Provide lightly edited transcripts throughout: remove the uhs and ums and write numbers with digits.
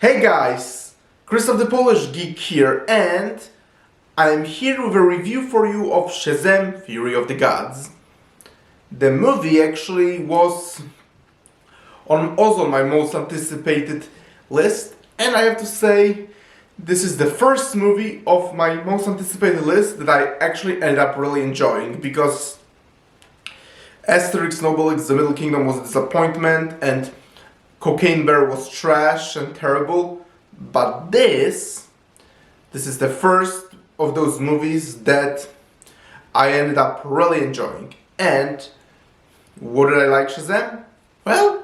Hey guys, Christoph the Polish Geek here, and I'm here with a review for you of Shazam! Fury of the Gods. The movie actually was also on my most anticipated list, and I have to say, this is the first movie of my most anticipated list that I actually ended up really enjoying, because Asterix, Obelix, The Middle Kingdom was a disappointment, and Cocaine Bear was trash and terrible, but this is the first of those movies that I ended up really enjoying. And what did I like Shazam? Well,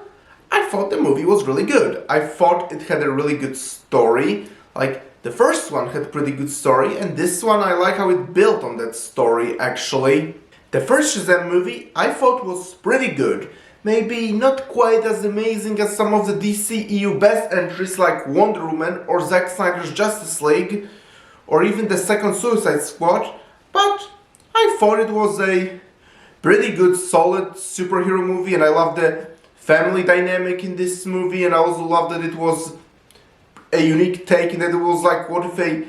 I thought the movie was really good. I thought it had a really good story. Like, the first one had a pretty good story, and this one I like how it built on that story actually. The first Shazam movie I thought was pretty good. Maybe not quite as amazing as some of the DCEU best entries like Wonder Woman or Zack Snyder's Justice League, or even the second Suicide Squad, but I thought it was a pretty good, solid superhero movie, and I loved the family dynamic in this movie, and I also loved that it was a unique take, and that it was like, what if a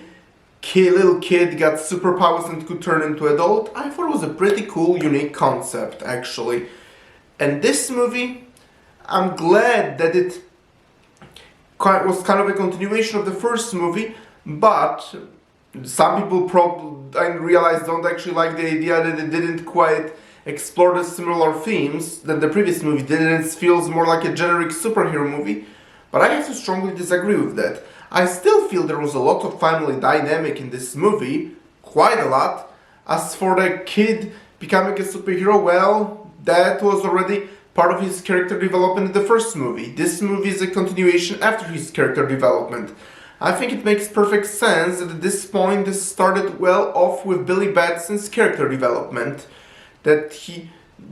little kid got superpowers and could turn into adult? I thought it was a pretty cool, unique concept, actually. And this movie, I'm glad that it was kind of a continuation of the first movie, but some people probably, I realize, don't actually like the idea that it didn't quite explore the similar themes that the previous movie did, and it feels more like a generic superhero movie, but I have to strongly disagree with that. I still feel there was a lot of family dynamic in this movie, quite a lot. As for the kid becoming a superhero, well, that was already part of his character development in the first movie. This movie is a continuation after his character development. I think it makes perfect sense that at this point this started well off with Billy Batson's character development that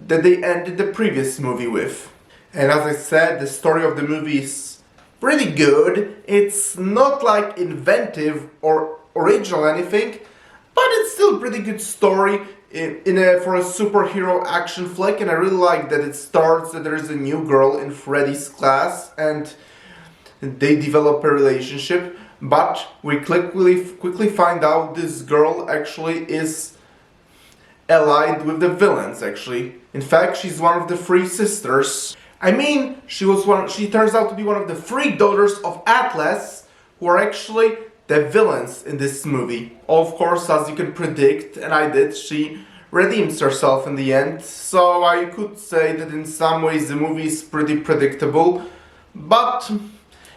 they ended the previous movie with. And as I said, the story of the movie is pretty good. It's not like inventive or original or anything, but it's still a pretty good story for a superhero action flick, and I really like that it starts that there is a new girl in Freddy's class and they develop a relationship, but we quickly find out this girl actually is allied with the villains actually. In fact, she's one of the three sisters. I mean, she turns out to be one of the three daughters of Atlas, who are actually the villains in this movie. Of course, as you can predict, and I did, she redeems herself in the end, so I could say that in some ways the movie is pretty predictable, but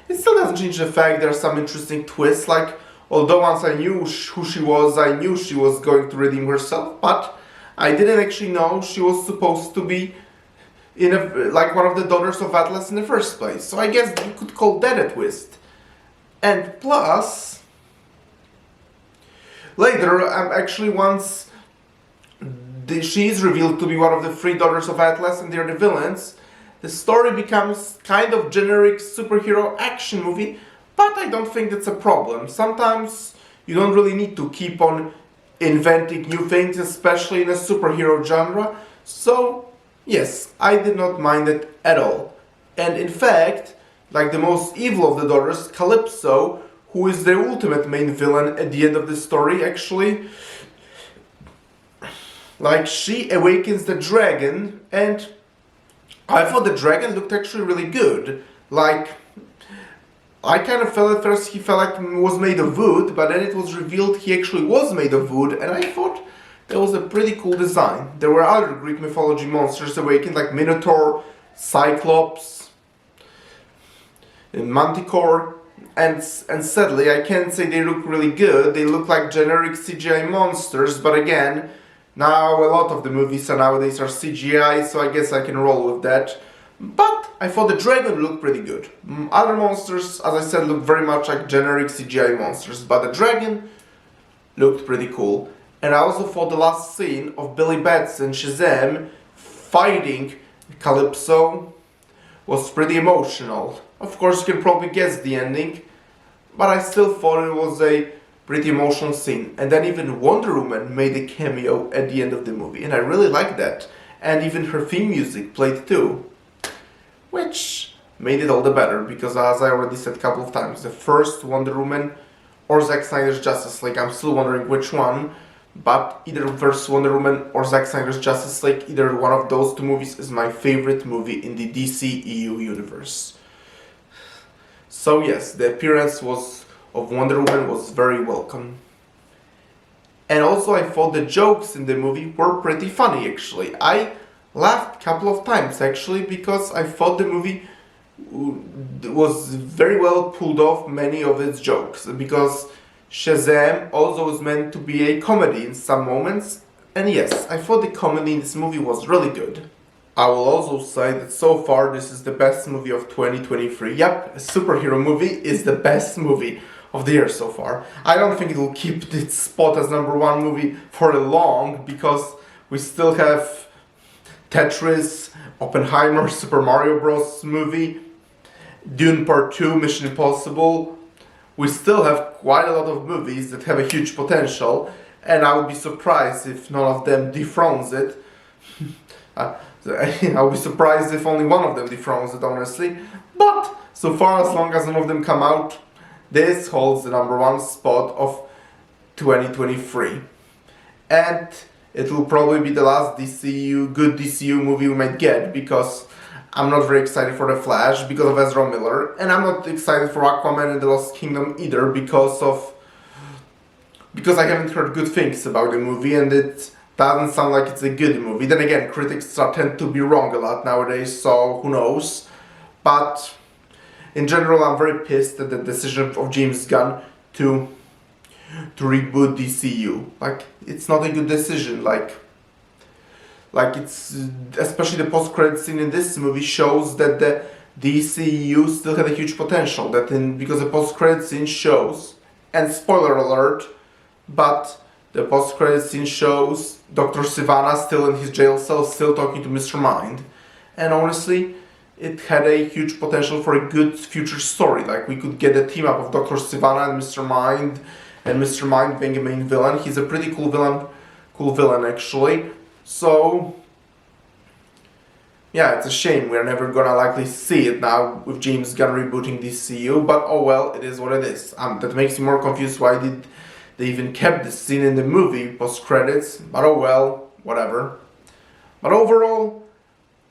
it still doesn't change the fact there are some interesting twists, like, although once I knew who she was, I knew she was going to redeem herself, but I didn't actually know she was supposed to be like one of the daughters of Atlas in the first place, so I guess you could call that a twist. And plus, later, once she is revealed to be one of the three daughters of Atlas and they're the villains, the story becomes kind of generic superhero action movie, but I don't think that's a problem. Sometimes you don't really need to keep on inventing new things, especially in a superhero genre, so yes, I did not mind it at all. And in fact, like the most evil of the daughters, Calypso, who is the ultimate main villain at the end of the story actually, like, she awakens the dragon, and I thought the dragon looked actually really good. Like, I kind of felt at first he felt like he was made of wood, but then it was revealed he actually was made of wood, and I thought that was a pretty cool design. There were other Greek mythology monsters awakened, like Minotaur, Cyclops, Manticore, and sadly I can't say they look really good. They look like generic CGI monsters, but again, now a lot of the movies nowadays are CGI, so I guess I can roll with that. But I thought the dragon looked pretty good. Other monsters, as I said, look very much like generic CGI monsters, but the dragon looked pretty cool. And I also thought the last scene of Billy Batson, Shazam, fighting Calypso was pretty emotional. Of course, you can probably guess the ending, but I still thought it was a pretty emotional scene. And then even Wonder Woman made a cameo at the end of the movie, and I really liked that. And even her theme music played too, which made it all the better, because as I already said a couple of times, the first Wonder Woman or Zack Snyder's Justice League, I'm still wondering which one, but either first Wonder Woman or Zack Snyder's Justice League, either one of those two movies is my favorite movie in the DCEU universe. So yes, the appearance of Wonder Woman was very welcome. And also I thought the jokes in the movie were pretty funny actually. I laughed a couple of times actually, because I thought the movie was very well pulled off many of its jokes, because Shazam also was meant to be a comedy in some moments, and yes, I thought the comedy in this movie was really good. I will also say that so far this is the best movie of 2023. Yep, a superhero movie is the best movie of the year so far. I don't think it will keep its spot as #1 movie for long, because we still have Tetris, Oppenheimer, Super Mario Bros. Movie, Dune Part 2, Mission Impossible. We still have quite a lot of movies that have a huge potential, and I would be surprised if none of them dethrones it. I would be surprised if only one of them dethrones it, honestly. But so far, as long as none of them come out, this holds the #1 spot of 2023. And it will probably be the last good DCU movie we might get, because I'm not very excited for The Flash because of Ezra Miller, and I'm not excited for Aquaman and the Lost Kingdom either because I haven't heard good things about the movie, and it doesn't sound like it's a good movie. Then again, critics tend to be wrong a lot nowadays, so who knows. But in general, I'm very pissed at the decision of James Gunn to reboot DCU. Like, it's not a good decision. Like it's, especially the post-credit scene in this movie shows that the DCEU still had a huge potential. Because the post-credit scene shows, and spoiler alert, but the post-credit scene shows Dr. Sivana still in his jail cell, still talking to Mr. Mind. And honestly, it had a huge potential for a good future story. Like, we could get a team up of Dr. Sivana and Mr. Mind being a main villain. He's a pretty cool villain actually. So yeah, it's a shame we're never gonna likely see it now with James Gunn rebooting DCU, but oh well, it is what it is. That makes me more confused why did they even kept this scene in the movie post-credits, but oh well, whatever. But overall,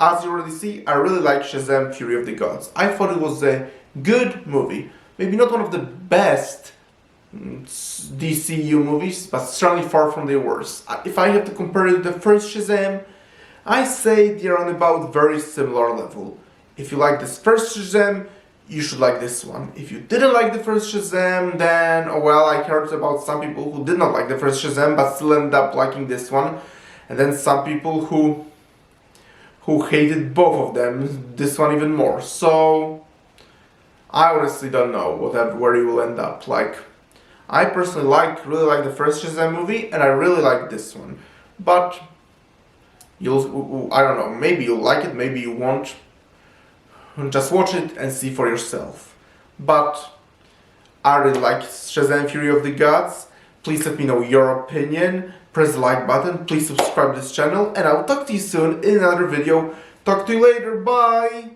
as you already see, I really like Shazam! Fury of the Gods. I thought it was a good movie. Maybe not one of the best DCU movies, but certainly far from the worst. If I have to compare it to the first Shazam, I say they're on about very similar level. If you like this first Shazam, you should like this one. If you didn't like the first Shazam, then, oh well, I heard about some people who did not like the first Shazam, but still ended up liking this one. And then some people who hated both of them, this one even more. So, I honestly don't know where you will end up. Like, I personally really like the first Shazam movie, and I really like this one. But I don't know, maybe you'll like it, maybe you won't. Just watch it and see for yourself. But I really like Shazam! Fury of the Gods. Please let me know your opinion. Press the like button. Please subscribe to this channel. And I'll talk to you soon in another video. Talk to you later. Bye!